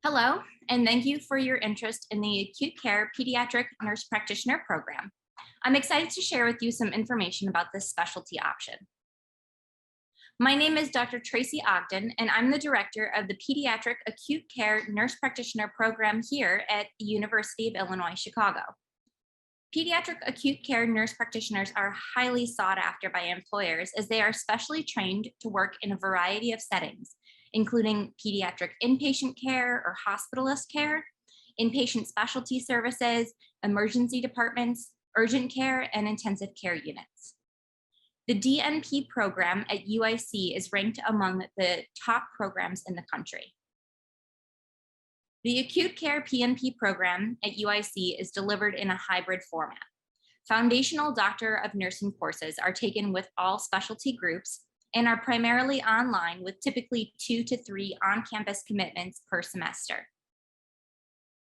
Hello, and thank you for your interest in the Acute Care Pediatric Nurse Practitioner program. I'm excited to share with you some information about this specialty option. My name is Dr. Tracy Ogden, and I'm the director of the Pediatric Acute Care Nurse Practitioner program here at the University of Illinois, Chicago. Pediatric acute care nurse practitioners are highly sought after by employers as they are specially trained to work in a variety of settings, including pediatric inpatient care or hospitalist care, inpatient specialty services, emergency departments, urgent care, and intensive care units. The DNP program at UIC is ranked among the top programs in the country. The Acute Care PNP program at UIC is delivered in a hybrid format. Foundational Doctor of Nursing courses are taken with all specialty groups and are primarily online with typically 2 to 3 on-campus commitments per semester.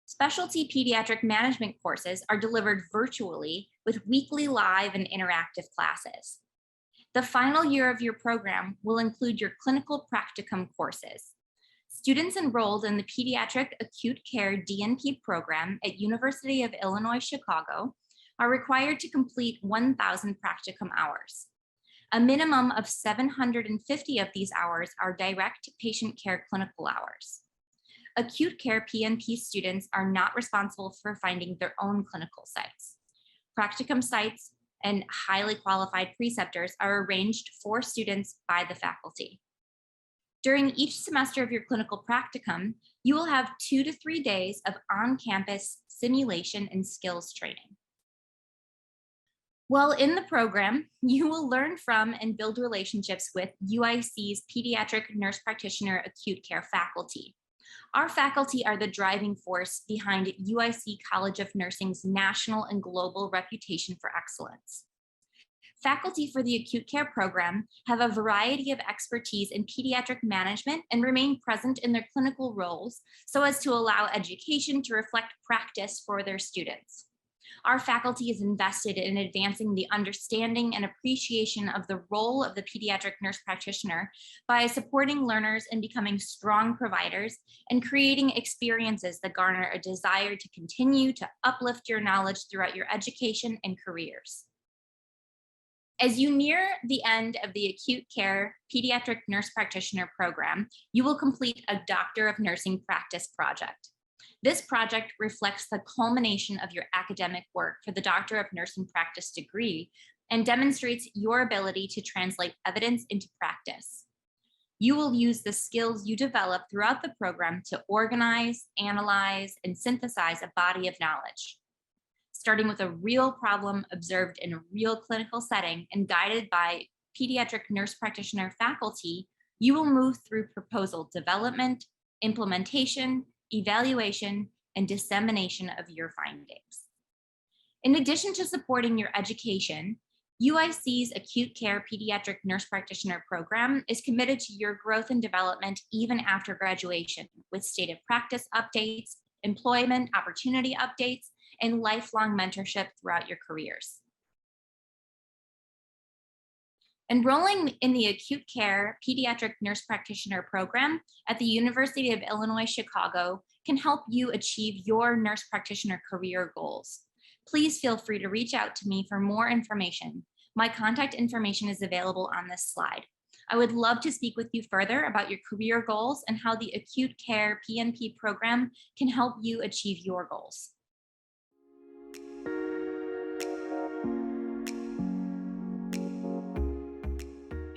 Specialty pediatric management courses are delivered virtually with weekly live and interactive classes. The final year of your program will include your clinical practicum courses. Students enrolled in the Pediatric Acute Care DNP program at University of Illinois, Chicago are required to complete 1,000 practicum hours. A minimum of 750 of these hours are direct patient care clinical hours. Acute Care PNP students are not responsible for finding their own clinical sites. Practicum sites and highly qualified preceptors are arranged for students by the faculty. During each semester of your clinical practicum, you will have 2 to 3 days of on-campus simulation and skills training. While in the program, you will learn from and build relationships with UIC's Pediatric Nurse Practitioner Acute Care faculty. Our faculty are the driving force behind UIC College of Nursing's national and global reputation for excellence. Faculty for the acute care program have a variety of expertise in pediatric management and remain present in their clinical roles so as to allow education to reflect practice for their students. Our faculty is invested in advancing the understanding and appreciation of the role of the pediatric nurse practitioner by supporting learners in becoming strong providers and creating experiences that garner a desire to continue to uplift your knowledge throughout your education and careers. As you near the end of the Acute Care Pediatric Nurse Practitioner program, you will complete a Doctor of Nursing practice project. This project reflects the culmination of your academic work for the Doctor of Nursing practice degree and demonstrates your ability to translate evidence into practice. You will use the skills you develop throughout the program to organize, analyze, and synthesize a body of knowledge. Starting with a real problem observed in a real clinical setting and guided by pediatric nurse practitioner faculty, you will move through proposal development, implementation, evaluation, and dissemination of your findings. In addition to supporting your education, UIC's Acute Care Pediatric Nurse Practitioner program is committed to your growth and development even after graduation, with state of practice updates, employment opportunity updates, and lifelong mentorship throughout your careers. Enrolling in the Acute Care Pediatric Nurse Practitioner program at the University of Illinois, Chicago can help you achieve your nurse practitioner career goals. Please feel free to reach out to me for more information. My contact information is available on this slide. I would love to speak with you further about your career goals and how the Acute Care PNP program can help you achieve your goals.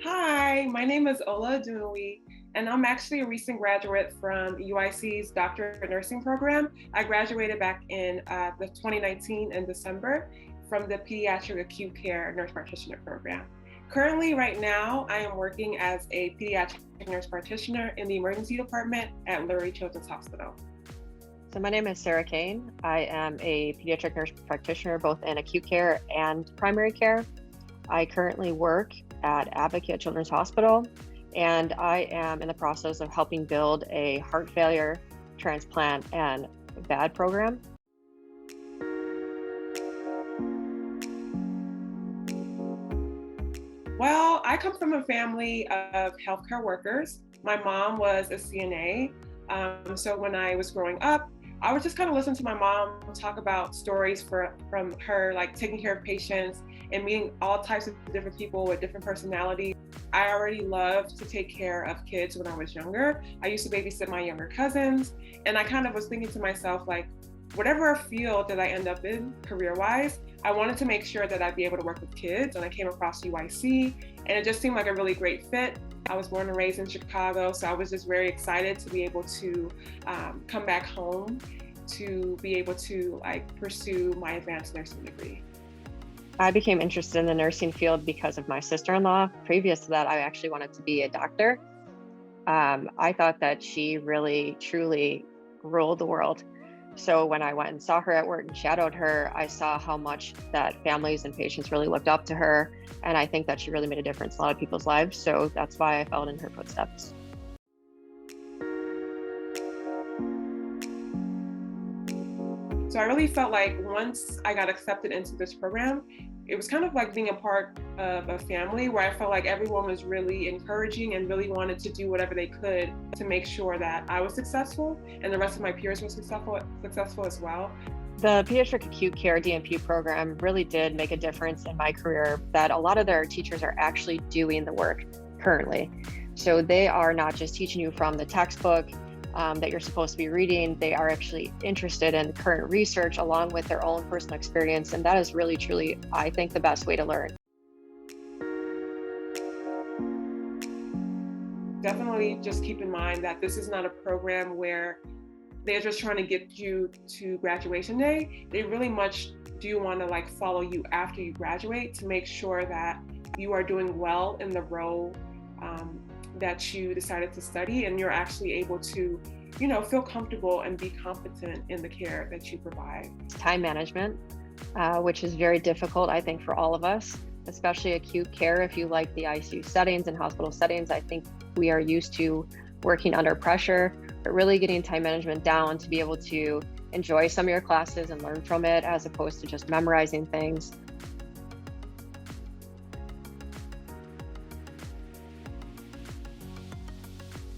Hi, my name is Ola Dunui, and I'm actually a recent graduate from UIC's Doctor of Nursing program. I graduated back in 2019 in December from the Pediatric Acute Care Nurse Practitioner program. Currently, right now, I am working as a pediatric nurse practitioner in the emergency department at Lurie Children's Hospital. So my name is Sarah Kane. I am a pediatric nurse practitioner both in acute care and primary care. I currently work at Advocate Children's Hospital, and I am in the process of helping build a heart failure, transplant, and VAD program. Well, I come from a family of healthcare workers. My mom was a CNA. So when I was growing up, I would just kind of listen to my mom talk about stories from her, like taking care of patients and meeting all types of different people with different personalities. I already loved to take care of kids when I was younger. I used to babysit my younger cousins, and I kind of was thinking to myself, like, whatever field that I end up in career-wise, I wanted to make sure that I'd be able to work with kids. And I came across UIC, and it just seemed like a really great fit. I was born and raised in Chicago, so I was just very excited to be able to come back home to be able to pursue my advanced nursing degree. I became interested in the nursing field because of my sister-in-law. Previous to that, I actually wanted to be a doctor. I thought that she really, truly ruled the world. So when I went and saw her at work and shadowed her, I saw how much that families and patients really looked up to her. And I think that she really made a difference in a lot of people's lives. So that's why I followed in her footsteps. So I really felt like once I got accepted into this program, it was kind of like being a part of a family where I felt like everyone was really encouraging and really wanted to do whatever they could to make sure that I was successful and the rest of my peers were successful as well. The Pediatric Acute Care DNP program really did make a difference in my career, that a lot of their teachers are actually doing the work currently. So they are not just teaching you from the textbook that you're supposed to be reading. They are actually interested in current research along with their own personal experience. And that is really, truly, I think, the best way to learn. Definitely just keep in mind that this is not a program where they're just trying to get you to graduation day. They really much do want to follow you after you graduate to make sure that you are doing well in the role that you decided to study, and you're actually able to, feel comfortable and be competent in the care that you provide. Time management, which is very difficult, I think, for all of us, especially acute care. If you like the ICU settings and hospital settings, I think we are used to working under pressure, but really getting time management down to be able to enjoy some of your classes and learn from it, as opposed to just memorizing things.